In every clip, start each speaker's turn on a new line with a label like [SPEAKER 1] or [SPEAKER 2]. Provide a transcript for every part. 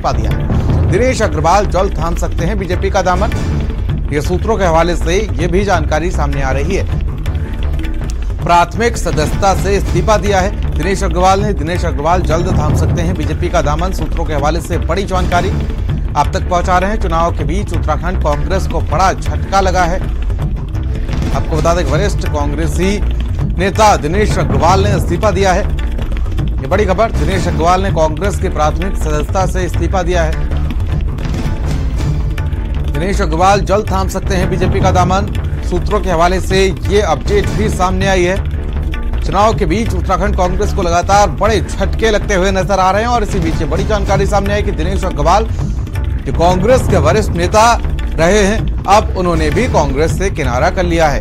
[SPEAKER 1] इस्तीफा दिया है। दिनेश अग्रवाल जल्द थाम सकते हैं बीजेपी का दामन। ये सूत्रों के हवाले से ये भी जानकारी सामने आ रही है। प्राथमिक सदस्यता से इस्तीफा दिया है दिनेश अग्रवाल ने। दिनेश अग्रवाल जल्द थाम सकते हैं बीजेपी का दामन। सूत्रों के हवाले से बड़ी जानकारी आप तक पहुंचा रहे हैं। चुनाव के बीच उत्तराखंड कांग्रेस को बड़ा झटका लगा है। आपको बता दें वरिष्ठ कांग्रेसी नेता दिनेश अग्रवाल ने इस्तीफा दिया है। ये बड़ी खबर, दिनेश अग्रवाल ने कांग्रेस की प्राथमिक सदस्यता से इस्तीफा दिया है। दिनेश अग्रवाल जल्द थाम सकते हैं बीजेपी का दामन। सूत्रों के हवाले से ये अपडेट भी सामने आई है। चुनाव के बीच उत्तराखंड कांग्रेस को लगातार बड़े झटके लगते हुए नजर आ रहे हैं और इसी बीच ये बड़ी जानकारी सामने आई कि दिनेश अग्रवाल जो कांग्रेस के वरिष्ठ नेता रहे हैं, अब उन्होंने भी कांग्रेस से किनारा कर लिया है।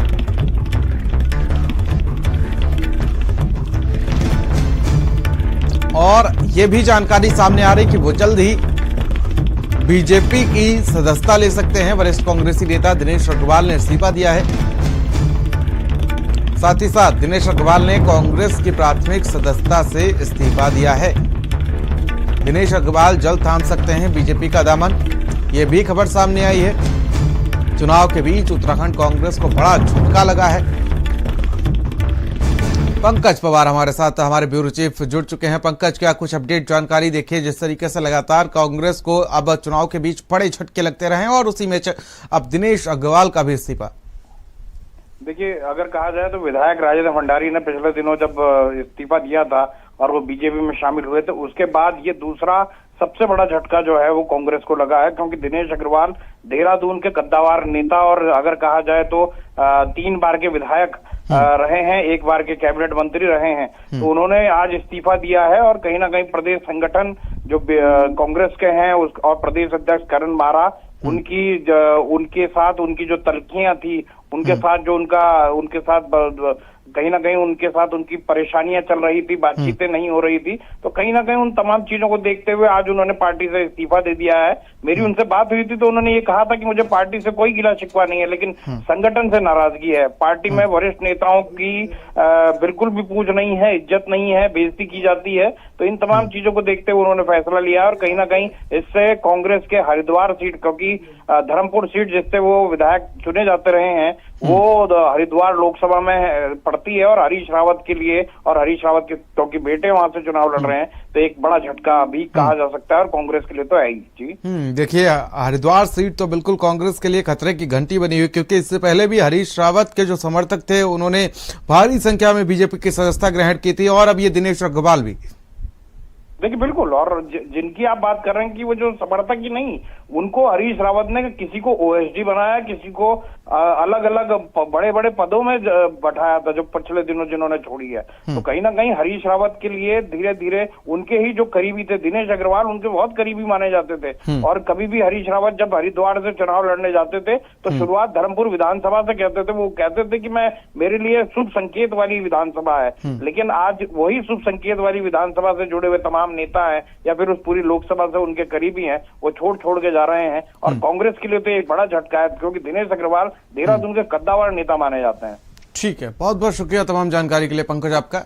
[SPEAKER 1] और यह भी जानकारी सामने आ रही कि वो जल्द ही बीजेपी की सदस्यता ले सकते हैं। वरिष्ठ कांग्रेसी नेता दिनेश अग्रवाल ने इस्तीफा दिया है। साथ ही साथ दिनेश अग्रवाल ने कांग्रेस की प्राथमिक सदस्यता से इस्तीफा दिया है। दिनेश अग्रवाल जल्द थाम सकते हैं बीजेपी का दामन। यह भी खबर सामने आई है। चुनाव के बीच उत्तराखंड कांग्रेस को बड़ा झटका लगा है। पंकज पवार हमारे साथ, हमारे ब्यूरो चीफ जुड़ चुके हैं। पंकज, क्या कुछ अपडेट जानकारी देखिए जिस तरीके से लगातार कांग्रेस को अब चुनाव के बीच बड़े झटके लगते रहे और उसी में अब दिनेश अग्रवाल का भी इस्तीफा।
[SPEAKER 2] देखिए, अगर कहा जाए तो विधायक राजेंद्र भंडारी ने पिछले दिनों जब इस्तीफा दिया था और वो बीजेपी में शामिल हुए थे, उसके बाद ये दूसरा सबसे बड़ा झटका जो है वो कांग्रेस को लगा है, क्योंकि दिनेश अग्रवाल देहरादून के कद्दावर नेता और अगर कहा जाए तो 3 बार के विधायक रहे हैं, 1 बार के कैबिनेट मंत्री रहे हैं। तो उन्होंने आज इस्तीफा दिया है और कहीं ना कहीं प्रदेश संगठन जो कांग्रेस के हैं और प्रदेश अध्यक्ष करण मारा, उनके साथ उनकी जो तल्खियां थी, उनके साथ जो उनके साथ कहीं ना कहीं उनके साथ उनकी परेशानियां चल रही थी, बातचीतें नहीं हो रही थी, तो कहीं ना कहीं उन तमाम चीजों को देखते हुए आज उन्होंने पार्टी से इस्तीफा दे दिया है। मेरी उनसे बात हुई थी तो उन्होंने ये कहा था कि मुझे पार्टी से कोई गिला शिकवा नहीं है, लेकिन संगठन से नाराजगी है। पार्टी में वरिष्ठ नेताओं की बिल्कुल भी पूछ नहीं है, इज्जत नहीं है, बेइज्जती की जाती है। तो इन तमाम चीजों को देखते हुए उन्होंने फैसला लिया और कहीं ना कहीं इससे कांग्रेस के हरिद्वार सीट, क्योंकि धर्मपुर सीट जिससे वो विधायक चुने जाते रहे हैं, वो हरिद्वार लोकसभा में पड़ती है और हरीश रावत के लिए, और हरीश रावत के क्योंकि बेटे वहां से चुनाव लड़ रहे हैं, तो एक बड़ा झटका भी कहा जा सकता है और कांग्रेस के लिए तो है ही। जी
[SPEAKER 1] देखिए, हरिद्वार सीट तो बिल्कुल कांग्रेस के लिए खतरे की घंटी बनी हुई, क्योंकि इससे पहले भी हरीश रावत के जो समर्थक थे उन्होंने भारी संख्या में बीजेपी की सदस्यता ग्रहण की थी और अब ये दिनेश अग्रवाल भी।
[SPEAKER 2] देखिए बिल्कुल, और जिनकी आप बात कर रहे हैं कि वो जो समर्थक ही नहीं, उनको हरीश रावत ने किसी को ओएसडी बनाया, किसी को अलग अलग बड़े बड़े पदों में बैठाया था जो पिछले दिनों जिन्होंने छोड़ी है। तो कहीं ना कहीं हरीश रावत के लिए धीरे धीरे उनके ही जो करीबी थे, दिनेश अग्रवाल उनके बहुत करीबी माने जाते थे और कभी भी हरीश रावत जब हरिद्वार से चुनाव लड़ने जाते थे तो शुरुआत धर्मपुर विधानसभा से कहते थे। वो कहते थे कि मेरे लिए शुभ संकेत वाली विधानसभा है, लेकिन आज वही शुभ संकेत वाली विधानसभा से जुड़े हुए तमाम नेता है या फिर उस पूरी लोकसभा से उनके करीबी हैं, वो छोड़ के जा रहे हैं। और कांग्रेस के लिए तो एक बड़ा झटका है, क्योंकि दिनेश अग्रवाल देहरादून के कद्दावर नेता माने जाते हैं।
[SPEAKER 1] ठीक है, बहुत बहुत शुक्रिया तमाम जानकारी के लिए पंकज आपका।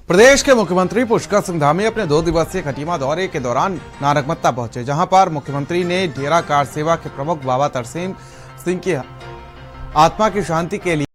[SPEAKER 1] प्रदेश के मुख्यमंत्री पुष्कर सिंह धामी अपने 2 दिवसीय खटीमा दौरे के दौरान नारगमत्ता पहुंचे, जहां पर मुख्यमंत्री ने डेरा कार सेवा के प्रमुख बाबा तरसेम सिंह की आत्मा की शांति के लिए